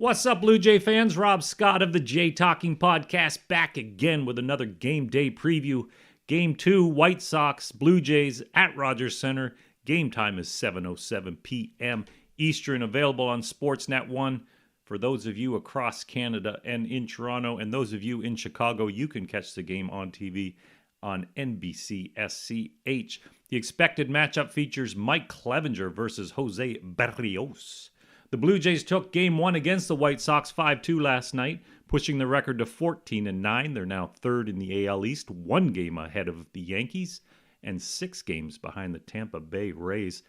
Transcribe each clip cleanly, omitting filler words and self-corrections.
What's up, Blue Jay fans? Rob Scott of the Jay Talking Podcast back again with another game day preview. Game 2, White Sox, Blue Jays at Rogers Center. Game time is 7:07 p.m. Eastern, available on Sportsnet 1. For those of you across Canada and in Toronto, and those of you in Chicago, you can catch the game on TV on NBCSCH. The expected matchup features Mike Clevinger versus Jose Berrios. The Blue Jays took Game 1 against the White Sox 5-2 last night, pushing the record to 14-9. They're now third in the AL East, one game ahead of the Yankees, and 6 games behind the Tampa Bay Rays.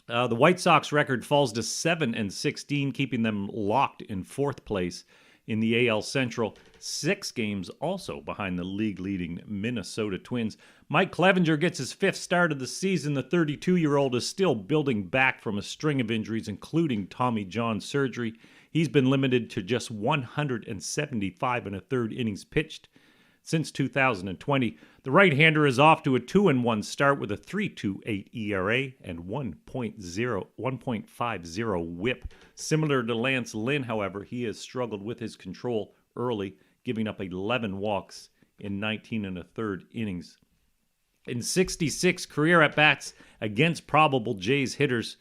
The White Sox record falls to 7-16, keeping them locked in 4th place in the AL Central. 6 games also behind the league-leading Minnesota Twins. Mike Clevinger gets his 5th start of the season. The 32-year-old is still building back from a string of injuries, including Tommy John surgery. He's been limited to just 175 1/3 innings pitched since 2020. The right-hander is off to a 2-1 start with a 3.28 ERA and 1.50 WHIP. Similar to Lance Lynn, however, he has struggled with his control early, giving up 11 walks in 19 1/3 innings. In 66 career at-bats against probable Jays hitters,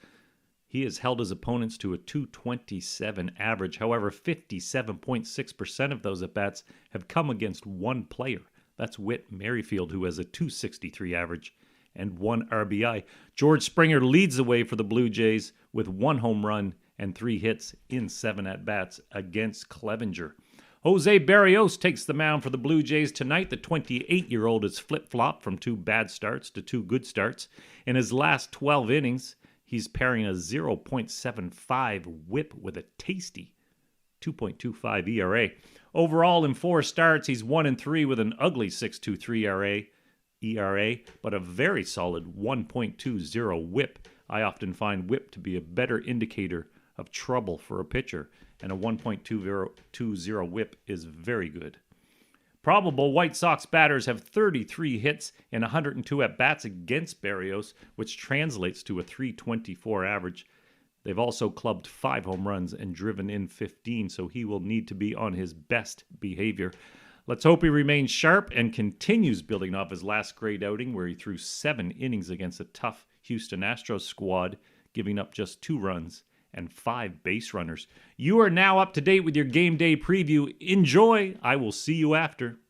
he has held his opponents to a .227 average. However, 57.6% of those at-bats have come against one player. That's Whit Merrifield, who has a .263 average and 1 RBI. George Springer leads the way for the Blue Jays with 1 home run and 3 hits in 7 at-bats against Clevinger. Jose Berrios takes the mound for the Blue Jays tonight. The 28-year-old has flip-flopped from 2 bad starts to 2 good starts. In his last 12 innings, he's pairing a 0.75 WHIP with a tasty 2.25 ERA. Overall, in 4 starts, he's 1-3 with an ugly 6.23 ERA, but a very solid 1.20 WHIP. I often find WHIP to be a better indicator of trouble for a pitcher, and a 1.20 WHIP is very good. Probable White Sox batters have 33 hits and 102 at-bats against Berrios, which translates to a .324 average. They've also clubbed 5 home runs and driven in 15, so he will need to be on his best behavior. Let's hope he remains sharp and continues building off his last great outing, where he threw 7 innings against a tough Houston Astros squad, giving up just 2 runs and 5 base runners. You are now up to date with your game day preview. Enjoy. I will see you after.